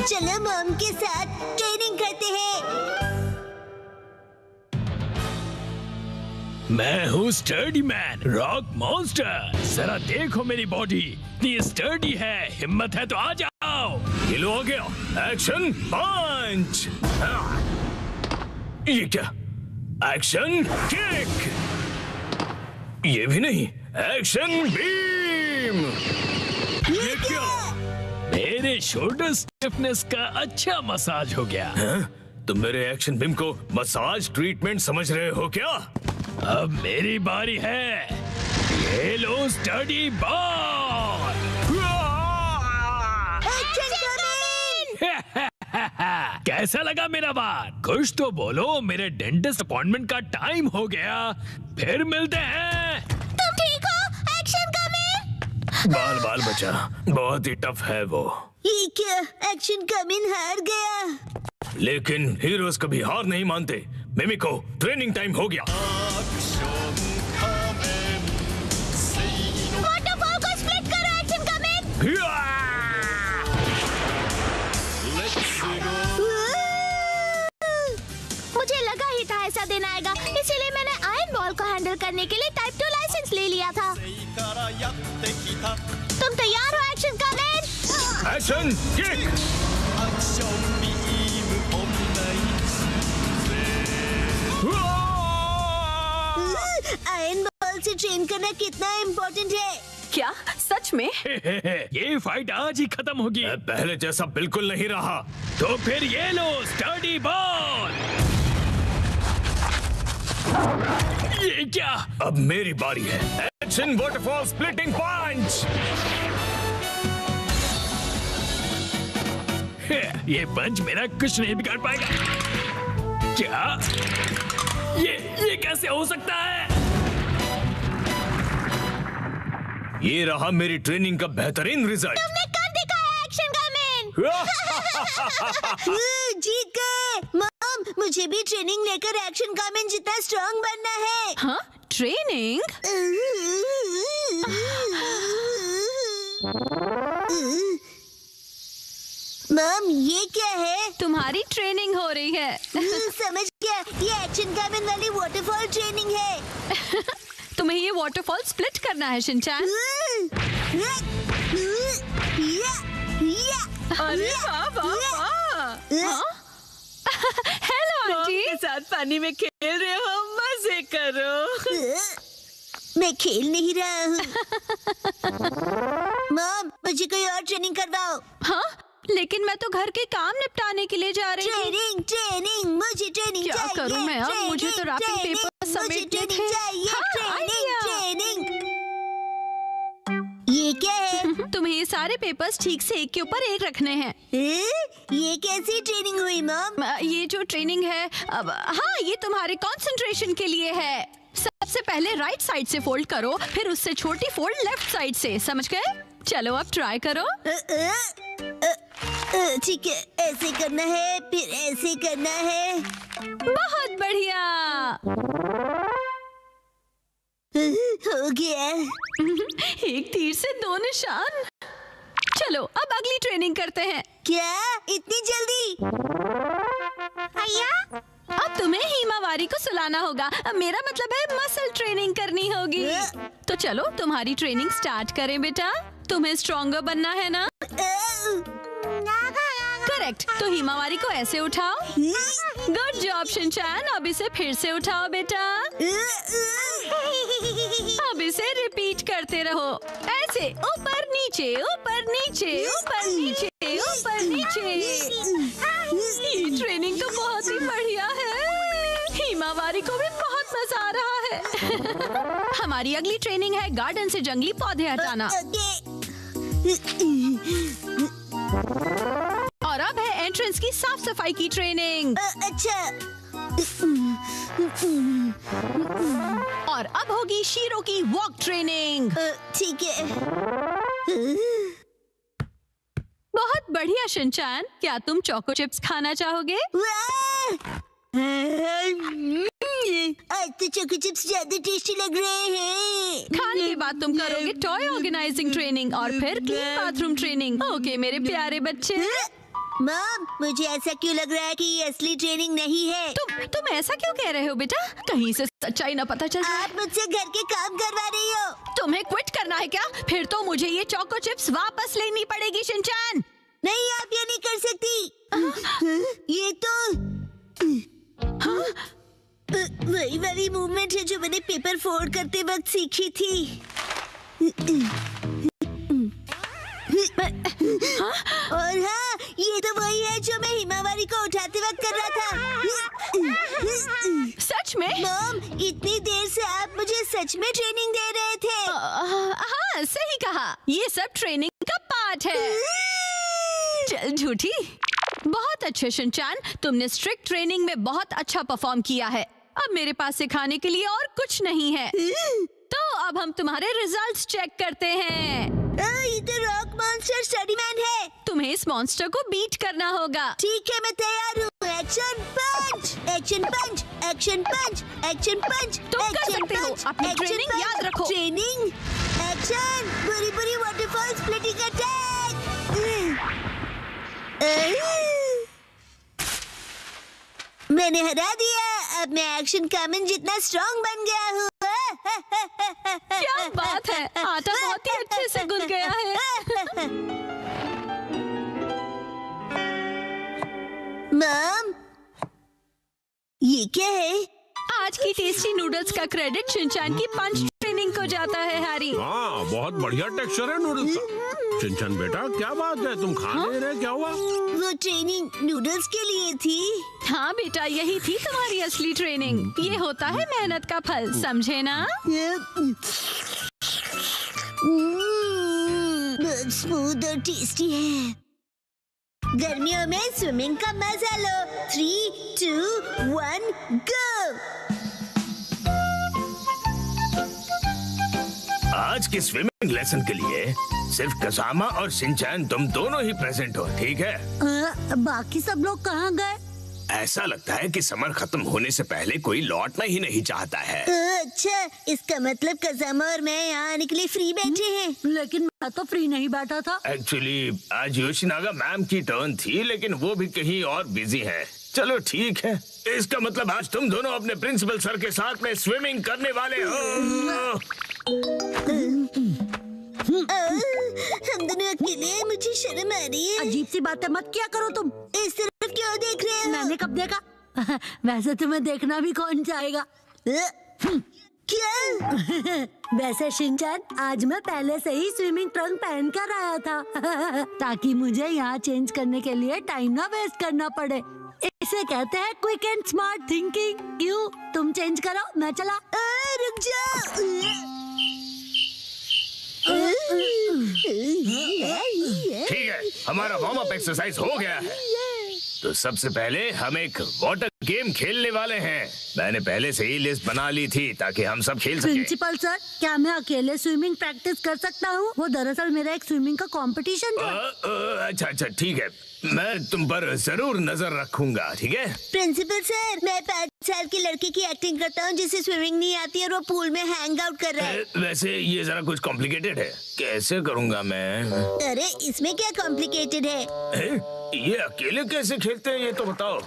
चलो मॉम के साथ ट्रेनिंग करते हैं। मैं हूँ स्टर्डी मैन, रॉक मॉन्स्टर। जरा देखो मेरी बॉडी इतनी स्टर्डी है। हिम्मत है तो आ जाओ। किलो हो गया। एक्शन पंच। ये क्या? Action kick. ये भी नहीं। Action beam. ये क्या? मेरे शोल्डर स्टिफनेस का अच्छा मसाज हो गया। तुम मेरे एक्शन बीम को मसाज ट्रीटमेंट समझ रहे हो क्या? अब मेरी बारी है। ये लो स्टडी बॉल। कैसा लगा मेरा बात? कुछ तो बोलो। मेरे डेंटिस्ट अपॉइंटमेंट का टाइम हो गया। फिर मिलते हैं। तुम ठीक हो? Action coming. बाल बाल बचा, बहुत ही टफ है वो। ये क्या? एक्शन कमिंग हार गया। लेकिन हीरोज कभी हार नहीं मानते। मिमिको, ट्रेनिंग टाइम हो गया। वाटरफॉल को स्प्लिट करो। Action coming. मुझे लगा ही था ऐसा दिन आएगा, इसीलिए मैंने आयरन बॉल को हैंडल करने के लिए टाइप 2 लाइसेंस ले लिया था। तुम तैयार हो? Action coming. Action kick. Iron ball से ट्रेन करना कितना इम्पोर्टेंट है। क्या सच में? ये फाइट आज ही खत्म होगी। पहले जैसा बिल्कुल नहीं रहा। तो फिर ये लो स्टडी बॉल। ये क्या? अब मेरी बारी है। एक्शन वाटरफॉल स्प्लिटिंग पंच। ये पंच मेरा कुछ नहीं बिगाड़ पाएगा। क्या? ये कैसे हो सकता है? ये रहा मेरी ट्रेनिंग का बेहतरीन रिजल्ट। तुमने कर दिखाया एक्शन कमिंग। जीत गए। मॉम, मुझे भी ट्रेनिंग लेकर एक्शन कमिंग जितना स्ट्रांग बनना है। हाँ, ट्रेनिंग? मॉम, ये क्या है? तुम्हारी ट्रेनिंग हो रही है। समझ गया, ये एक्शन कमिंग वाली वाटरफॉल ट्रेनिंग है। तुम्हें ये वाटरफॉल स्प्लिट करना है शिनचैन। अरे वाह वाह वाह। Hello aunty. के साथ पानी में खेल रहे हो, मजे करो। मैं खेल नहीं रहा हूँ। मॉम, मुझे कोई और ट्रेनिंग करवाओ। हाँ, लेकिन मैं तो घर के काम निपटाने के लिए जा रही हूँ। ट्रेनिंग, मुझे ट्रेनिंग क्या चाहिए। करूँ मैं अब? मुझे तो रैपिंग पेपर समेटने थे। हाँ, ट्रेनिंग। ये क्या है? तुम्हें ये सारे पेपर्स ठीक से एक के ऊपर एक रखने हैं। ये कैसी ट्रेनिंग हुई मॉम? ये जो ट्रेनिंग है, अब हाँ, ये तुम्हारे कंसंट्रेशन के लिए है। सबसे पहले राइट साइड से फोल्ड करो, फिर उससे छोटी फोल्ड लेफ्ट साइड से। समझ गए? चलो अब ट्राई करो। ठीक है, ऐसे करना है, फिर ऐसे करना है। बहुत बढ़िया। हो गया। एक तीर से दो निशान। चलो अब अगली ट्रेनिंग करते हैं। क्या इतनी जल्दी? भैया, अब तुम्हें हिमावारी को सुलाना होगा। अब मेरा मतलब है मसल ट्रेनिंग करनी होगी। तो चलो तुम्हारी ट्रेनिंग स्टार्ट करें बेटा। तुम्हें स्ट्रॉन्गर बनना है ना? करेक्ट। तो हिमावारी को ऐसे उठाओ। Good job Shinchan. अब इसे फिर से उठाओ बेटा। अब इसे रिपीट करते रहो। ऐसे ऊपर नीचे ऊपर नीचे ऊपर नीचे ऊपर नीचे। ये ट्रेनिंग तो बहुत ही बढ़िया है। हिमावारी को भी बहुत मजा आ रहा है। हमारी अगली ट्रेनिंग है गार्डन से जंगली पौधे हटाना। और अब है एंट्रेंस की साफ सफाई की ट्रेनिंग। अच्छा। और अब होगी शीरो की वॉक ट्रेनिंग। ठीक है। बहुत बढ़िया शिनचैन। क्या तुम चोको चिप्स खाना चाहोगे? आज तो चोको चिप्स ज्यादा टेस्टी लग रहे हैं। खाने के बाद तुम करोगे टॉय ऑर्गेनाइजिंग ट्रेनिंग और फिर क्लीन बाथरूम ट्रेनिंग। ओके मेरे प्यारे बच्चे। मॉम, मुझे ऐसा क्यों लग रहा है कि ये असली ट्रेनिंग नहीं है? तुम ऐसा क्यों कह रहे हो बेटा? कहीं से सच्चाई ना पता चल जाए। आप मुझसे घर के काम करवा रही हो। तुम्हें क्विट करना है क्या? फिर तो मुझे ये चोको चिप्स वापस लेनी पड़ेगी शिनचैन। नहीं, आप ये नहीं कर सकती। ये तो वही वाली मूवमेंट है जो मैंने पेपर फोल्ड करते वक्त सीखी थी। और हाँ, ये तो वही है जो मैं हिमावारी को उठाते वक्त कर रहा था। सच में? मॉम, इतनी देर से आप मुझे सच में ट्रेनिंग दे रहे थे। हाँ, सही कहा। ये सब ट्रेनिंग का पार्ट है। चल झूठी। बहुत अच्छे शिनचैन, तुमने स्ट्रिक्ट ट्रेनिंग में बहुत अच्छा परफॉर्म किया है। अब मेरे पास सिखाने के लिए और कुछ नहीं है। तो अब हम तुम्हारे रिजल्ट्स चेक करते हैं। ये तो रॉक मॉन्स्टर स्टडी मैन है। तुम्हें इस मॉन्स्टर को बीट करना होगा। ठीक है, मैं तैयार हूँ। एक्शन पंच, एक्शन पंच, एक्शन पंच, एक्शन पंच। तुम कर सकते हो। अपनी ट्रेनिंग याद रखो। ट्रेनिंग, एक्शन, बुरी बुरी वाटरफॉल स्प्लिटिंग अटैक। मैंने हरा दिया। अब मैं एक्शन कामन जितना स्ट्रॉन्ग बन गया हूँ। क्या बात है, आटा बहुत ही अच्छे से गुल गया है। मॉम, ये क्या है? आज की टेस्टी नूडल्स का क्रेडिट शिनचैन की पंच ट्रेनिंग को जाता है हैरी। हाँ, बहुत बढ़िया टेक्सचर है नूडल्स का। शिनचैन बेटा, क्या बात है, तुम खा नहीं रहे? क्या हुआ? वो ट्रेनिंग नूडल्स के लिए थी। हाँ बेटा, यही थी तुम्हारी असली ट्रेनिंग। ये होता है मेहनत का फल, समझे ना? बहुत स्मूथ और टेस्टी है। गर्मियों में स्विमिंग का मजा लो। 3, 2, 1, गो। आज के स्विमिंग लेसन के लिए सिर्फ कसामा और शिनचैन तुम दोनों ही प्रेजेंट हो, ठीक है? बाकी सब लोग कहाँ गए? ऐसा लगता है कि समर खत्म होने से पहले कोई लौटना ही नहीं चाहता है। अच्छा, इसका मतलब कसामा और मैं यहाँ आने के लिए फ्री बैठे हैं। लेकिन मैं तो फ्री नहीं बैठा था। एक्चुअली आज योशिनागा मैम की टर्न थी, लेकिन वो भी कहीं और बिजी है। चलो ठीक है, इसका मतलब आज तुम दोनों अपने प्रिंसिपल सर के साथ में स्विमिंग करने वाले हो। हम दोनों अकेले हैं, मुझे शर्म आ रही है। अजीब सी बातें मत किया करो तुम। इस तरफ क्यों देख रहे हो? मैंने कब देखा? वैसे तुम्हें देखना भी कौन चाहेगा। क्या? वैसे शिनचैन, आज मैं पहले से ही स्विमिंग ट्रंक पहन कर आया था ताकि मुझे यहाँ चेंज करने के लिए टाइम ना वेस्ट करना पड़े। इसे कहते हैं क्विक एंड स्मार्ट थिंकिंग। क्यों, तुम चेंज करो, मैं चला। रुक जाओ। ठीक है, हमारा वार्म अप एक्सरसाइज हो गया है, तो सबसे पहले हम एक वाटर गेम खेलने वाले हैं। मैंने पहले से ही लिस्ट बना ली थी ताकि हम सब खेल सकें। प्रिंसिपल सर, क्या मैं अकेले स्विमिंग प्रैक्टिस कर सकता हूँ? वो दरअसल मेरा एक स्विमिंग का कंपटीशन था। अच्छा ठीक है, मैं तुम पर जरूर नजर रखूंगा, ठीक है? प्रिंसिपल सर, मैं 5 साल की लड़की की एक्टिंग करता हूँ जिसे स्विमिंग नहीं आती और वो पूल में हैंग आउट कर रहा है। वैसे ये जरा कुछ कॉम्प्लिकेटेड है, कैसे करूँगा मैं? अरे इसमें क्या कॉम्प्लिकेटेड है? ये अकेले कैसे खेलते हैं, ये तो बताओ।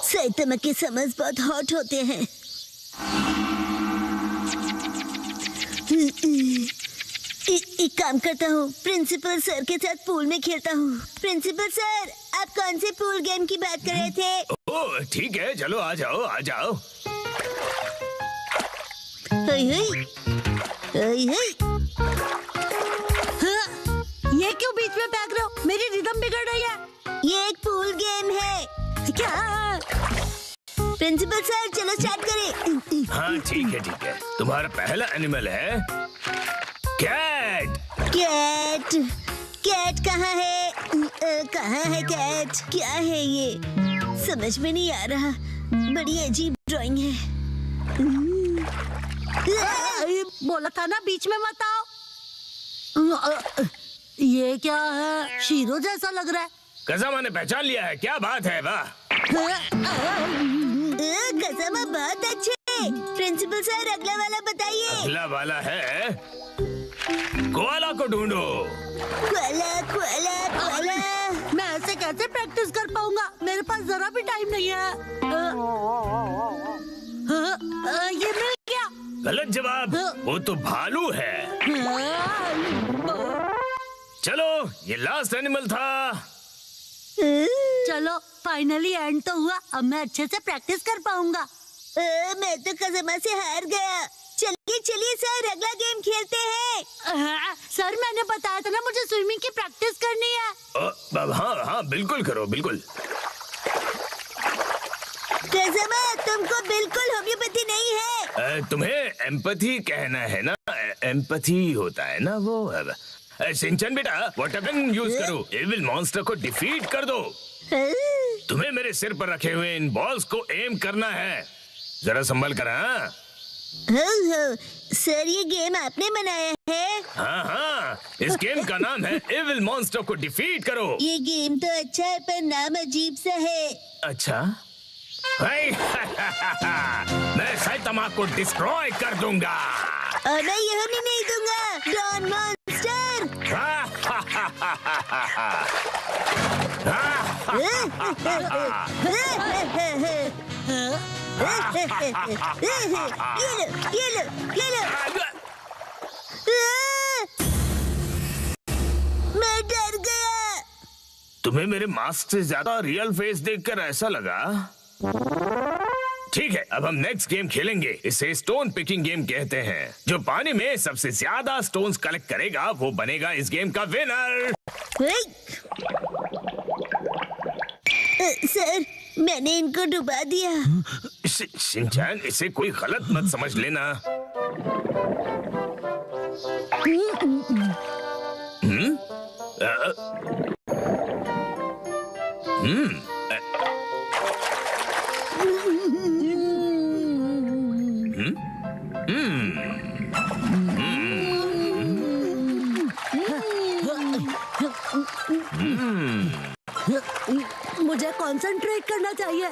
साइतामा के समर्स बहुत हॉट होते हैं। एक काम करता हूँ, प्रिंसिपल सर के साथ पूल में खेलता हूँ। प्रिंसिपल सर, आप कौन से पूल गेम की बात कर रहे थे? ओह ठीक है, चलो आ जाओ आ जाओ। ये क्यों बीच में फेंक रहे हो? मेरी रिदम बिगड़ रही है। ये एक पूल गेम है। क्या? प्रिंसिपल सर, चलो स्टार्ट करें। हाँ ठीक है, तुम्हारा पहला एनिमल है कैट। कैट? कैट कहाँ है? कहाँ है कैट? क्या है ये? समझ में नहीं आ रहा। बड़ी अजीब ड्राइंग है। बोला था ना बीच में मत आओ। ये क्या है? शीरो जैसा लग रहा है। कसामा ने पहचान लिया है, क्या बात है? वाह, कसामा बहुत अच्छे प्रिंसिपल सर अगला वाला बताइए। अगला वाला है कोआला को ढूंढो। Cola Cola Cola. मैं ऐसे कैसे प्रैक्टिस कर पाऊंगा? मेरे पास जरा भी टाइम नहीं है। ये मिल गया। गलत जवाब, वो तो भालू है। चलो, ये लास्ट एनिमल था। चलो फाइनली एंड तो हुआ। अब मैं अच्छे से प्रैक्टिस कर पाऊंगा। मैं तो कसम से हार गया। चलिए चलिए सर, अगला गेम खेलते हैं। सर मैंने बताया था ना मुझे स्विमिंग की प्रैक्टिस करनी है। हाँ हाँ बिल्कुल करो, बिल्कुल। कसम, तुमको बिल्कुल होम्योपैथी नहीं है। तुम्हें एम्पैथी कहना है ना? एम्पैथी होता है ना वो। शिनचैन बेटा, वाटर गन यूज करो, एविल मॉन्स्टर को डिफीट कर दो। तुम्हें मेरे सिर पर रखे हुए इन बॉल्स को एम करना है। जरा संभल कर। हाँ सर, ये गेम आपने बनाया है? हाँ हाँ, इस गेम का नाम है एविल मॉन्स्टर को डिफीट करो। ये गेम तो अच्छा है पर नाम अजीब सा है। अच्छा मैं साइतामा को डिस्ट्रॉय कर दूंगा। और मैं ये होने नहीं दूंगा, डॉन मॉन्स्टर। ये लो। मैं डर गया। तुम्हें मेरे मास्क से ज्यादा रियल फेस देखकर ऐसा लगा? ठीक है, अब हम नेक्स्ट गेम खेलेंगे। इसे स्टोन पिकिंग गेम कहते हैं। जो पानी में सबसे ज्यादा स्टोन्स कलेक्ट करेगा वो बनेगा इस गेम का विनर। सर, मैंने इनको डुबा दिया। शिनचैन, इसे कोई गलत मत समझ लेना। मुझे कंसंट्रेट करना चाहिए।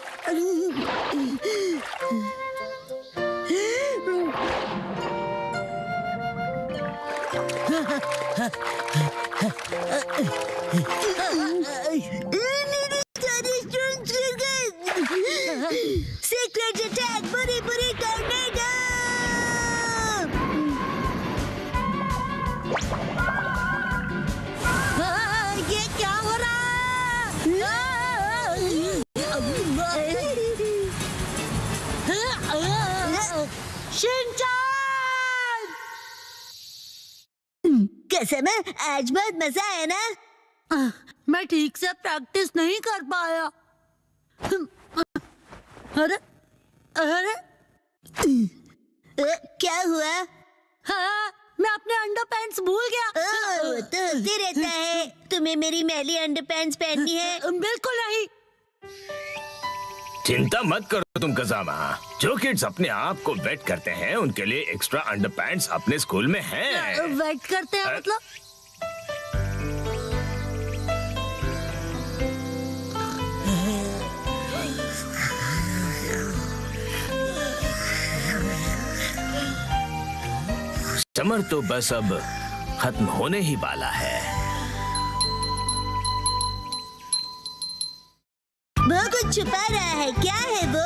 सीक्रेट अटैक, बुरी बुरी टॉर्नेडो। ये क्या हो रहा है? शिनचैन! कसम है, आज बहुत मजा आया ना। मैं ठीक से प्रैक्टिस नहीं कर पाया। अरे अरे क्या हुआ? हाँ, मैं अपने अंडरपैंट्स भूल गया। वो तो होते रहता है। तुम्हें मेरी मैली अंडरपैंट्स पहननी है? बिल्कुल नहीं। चिंता मत करो तुम कज़ामा। जो किड्स अपने आप को वेट करते हैं उनके लिए एक्स्ट्रा अंडरपैंट्स अपने स्कूल में हैं। वेट करते हैं मतलब? समर तो बस अब खत्म होने ही वाला है। वो कुछ छुपा रहा है। क्या है वो?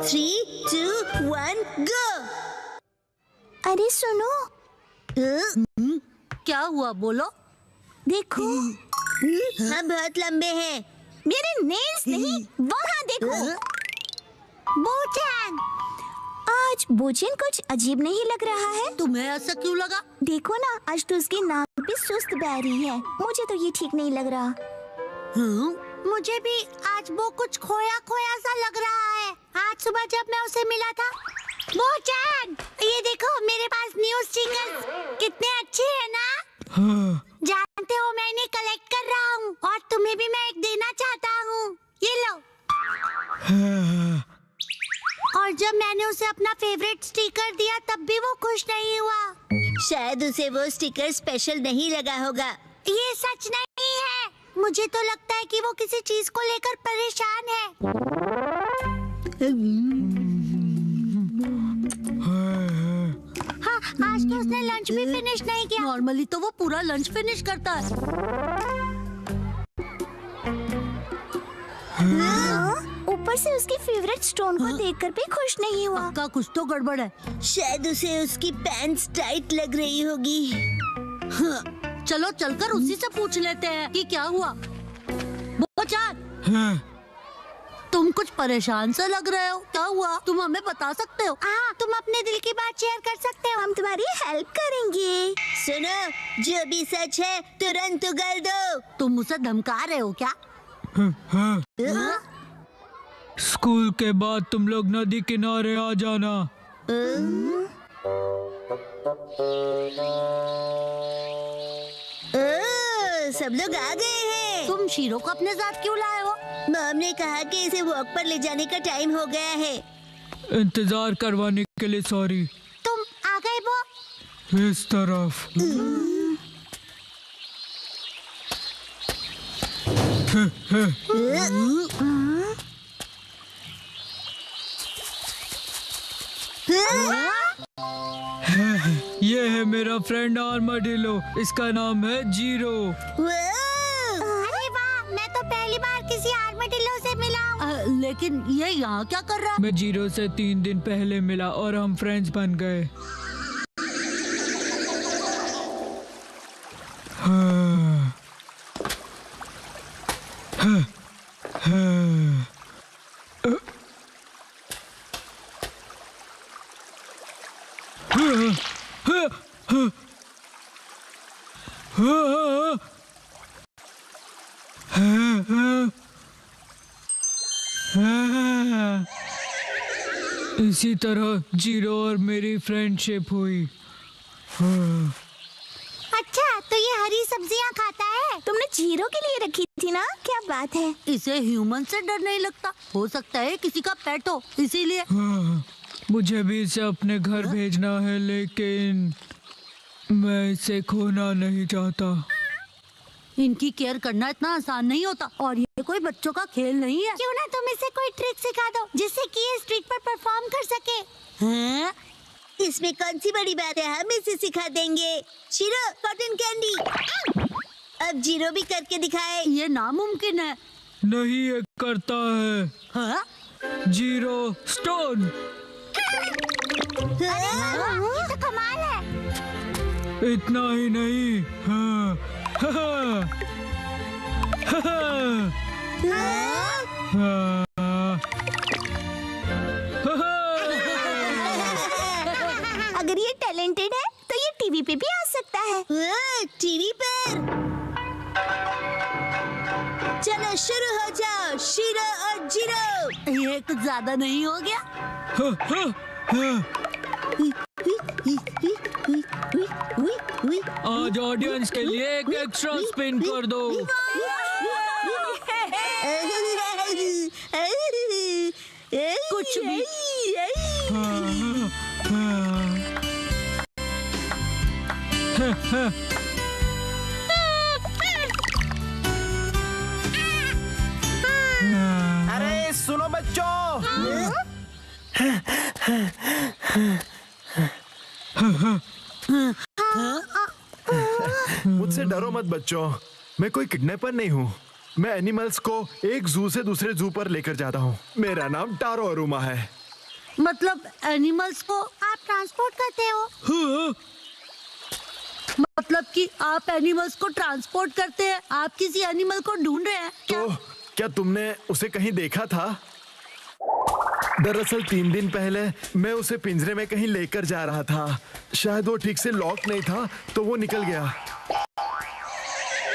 3, 2, 1 गो। अरे सुनो, क्या हुआ बोलो? देखो हम बहुत लंबे हैं। मेरे नेल्स नहीं, वहाँ देखो। बोचैन, आज बोचैन कुछ अजीब नहीं लग रहा है। तुम्हें ऐसा क्यों लगा? देखो ना, आज तो उसकी नाक भी सुस्त बह रही है। मुझे तो ये ठीक नहीं लग रहा। मुझे भी आज वो कुछ खोया खोया सा लग रहा है। आज सुबह जब मैं उसे मिला था। बोचैन, ये देखो मेरे पास न्यू स्टिकर्स कितने अच्छे हैं ना? जानते हो मैं इन्हें कलेक्ट कर रहा हूँ और तुम्हें भी मैं एक देना चाहता हूँ। ये लो। और जब मैंने उसे अपना फेवरेट स्टिकर दिया तब भी वो खुश नहीं हुआ। शायद उसे वो स्टिकर स्पेशल नहीं लगा होगा। ये सच नहीं है। मुझे तो लगता है कि वो किसी चीज को लेकर परेशान है। आज तो उसने लंच भी फिनिश नहीं किया। नॉर्मली तो वो पूरा लंच फिनिश करता है। ऊपर से उसकी फेवरेट स्टोन को देखकर भी खुश नहीं हुआ। पक्का कुछ तो गड़बड़ है। शायद उसे उसकी पैंट्स टाइट लग रही होगी। चलो चलकर उसी से पूछ लेते हैं कि क्या हुआ। बोचान, तुम कुछ परेशान सा लग रहे हो, क्या हुआ? तुम हमें बता सकते हो? हाँ, तुम अपने दिल की बात शेयर कर सकते हो, हम तुम्हारी हेल्प करेंगे। सुनो, जो भी सच है तुरंत उगल दो। तुम उसे धमका रहे हो क्या? स्कूल के बाद तुम लोग नदी किनारे आ जाना। सब लोग आ गए हैं। तुम शीरो को अपने साथ क्यों लाए हो? मॉम ने कहा कि इसे वॉक पर ले जाने का टाइम हो गया है। इंतजार करवाने के लिए सॉरी। तुम आ गए वो? इस तरफ। ये है मेरा फ्रेंड आर्माडिलो, इसका नाम है जीरो। अरे वाह, मैं तो पहली बार किसी आर्माडिलो से मिला हूँ। लेकिन ये यहाँ क्या कर रहा है? मैं जीरो से 3 दिन पहले मिला और हम फ्रेंड्स बन गए। इसी तरह जीरो और मेरी फ्रेंडशिप हुई। अच्छा, तो ये हरी सब्जियाँ खाता है? तुमने जीरो के लिए रखी थी ना? क्या बात है। इसे ह्यूमन से डर नहीं लगता? हो सकता है किसी का पेट हो, इसीलिए। मुझे भी इसे अपने घर भेजना है, लेकिन मैं इसे खोना नहीं चाहता। इनकी केयर करना इतना आसान नहीं होता, और ये कोई बच्चों का खेल नहीं है। क्यों ना तुम इसे कोई ट्रिक सिखा दो जिससे कि ये स्ट्रीट पर परफॉर्म कर सके। हैं? इसमें कौन सी बड़ी बात है, हम इसे सिखा देंगे। Shero, cotton candy. अब जीरो भी करके दिखाए। ये नामुमकिन है। नहीं, ये करता है। हाँ? Zero stone. ये तो कमाल है। इतना ही नहीं। हाँ। हाँ। अगर ये टैलेंटेड है तो ये टीवी पे भी आ सकता है। टीवी पर। चलो शुरू हो जाओ, शीरो और जीरो। ये कुछ ज्यादा नहीं हो गया? आज ऑडियंस के लिए एक एक्स्ट्रा स्पिन कर दो। कुछ भी। अरे सुनो बच्चों, मुझसे डरो मत बच्चों, मैं कोई किडनैपर नहीं हूँ। मैं एनिमल्स को एक जू से दूसरे जू पर लेकर जाता हूँ। मेरा नाम टारो अरुमा है। मतलब एनिमल्स को आप ट्रांसपोर्ट करते हो? मतलब कि आप एनिमल्स को ट्रांसपोर्ट करते हैं? आप किसी एनिमल को ढूंढ रहे हैं क्या? तो क्या तुमने उसे कहीं देखा था? दरअसल 3 दिन पहले मैं उसे पिंजरे में कहीं लेकर जा रहा था। शायद वो ठीक से लॉक नहीं था तो वो निकल गया।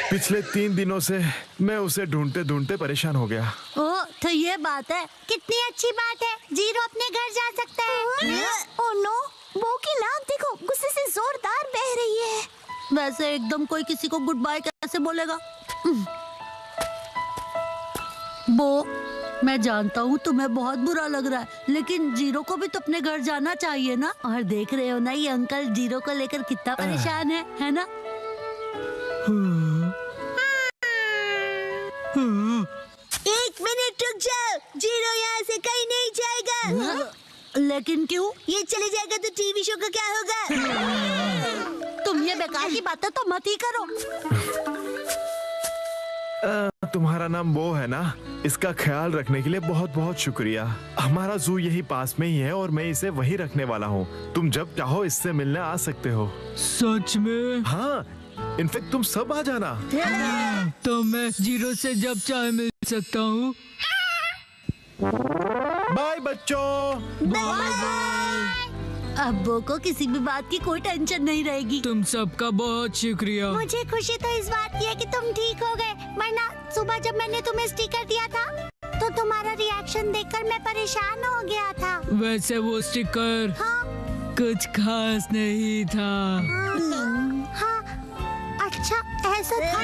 पिछले 3 दिनों से मैं उसे ढूंढते ढूंढते परेशान हो गया। ओह, तो ये बात है। कितनी अच्छी बात है, जीरो अपने घर जा सकता है। ओह नो, बो की नाक देखो, गुस्से से जोरदार बह रही है। वैसे एकदम कोई किसी को गुड बाय कैसे बोलेगा? बो, मैं जानता हूँ तुम्हें बहुत बुरा लग रहा है, लेकिन जीरो को भी तो अपने घर जाना चाहिए ना। और देख रहे हो ना ये अंकल जीरो को लेकर कितना परेशान है ना? एक मिनट रुक जाओ, जीरो यहाँ से कहीं नहीं जाएगा। लेकिन क्यों? ये चले जाएगा तो टीवी शो का क्या होगा? बेकार की बातें तो मत ही करो। तुम्हारा नाम वो है ना? इसका ख्याल रखने के लिए बहुत बहुत शुक्रिया। हमारा जू यही पास में ही है और मैं इसे वहीं रखने वाला हूँ। तुम जब चाहो इससे मिलने आ सकते हो। सच में? हाँ, इनफेक्ट तुम सब आ जाना। तो मैं जीरो से जब चाहे मिल सकता हूँ। बाय बच्चों। अब वो को किसी भी बात की कोई टेंशन नहीं रहेगी। तुम सबका बहुत शुक्रिया। मुझे खुशी तो इस बात की है कि तुम ठीक हो गए, वरना सुबह जब मैंने तुम्हें स्टिकर दिया था तो तुम्हारा रिएक्शन देखकर मैं परेशान हो गया था। वैसे वो स्टिकर हाँ, कुछ खास नहीं था। हाँ, अच्छा ऐसा था।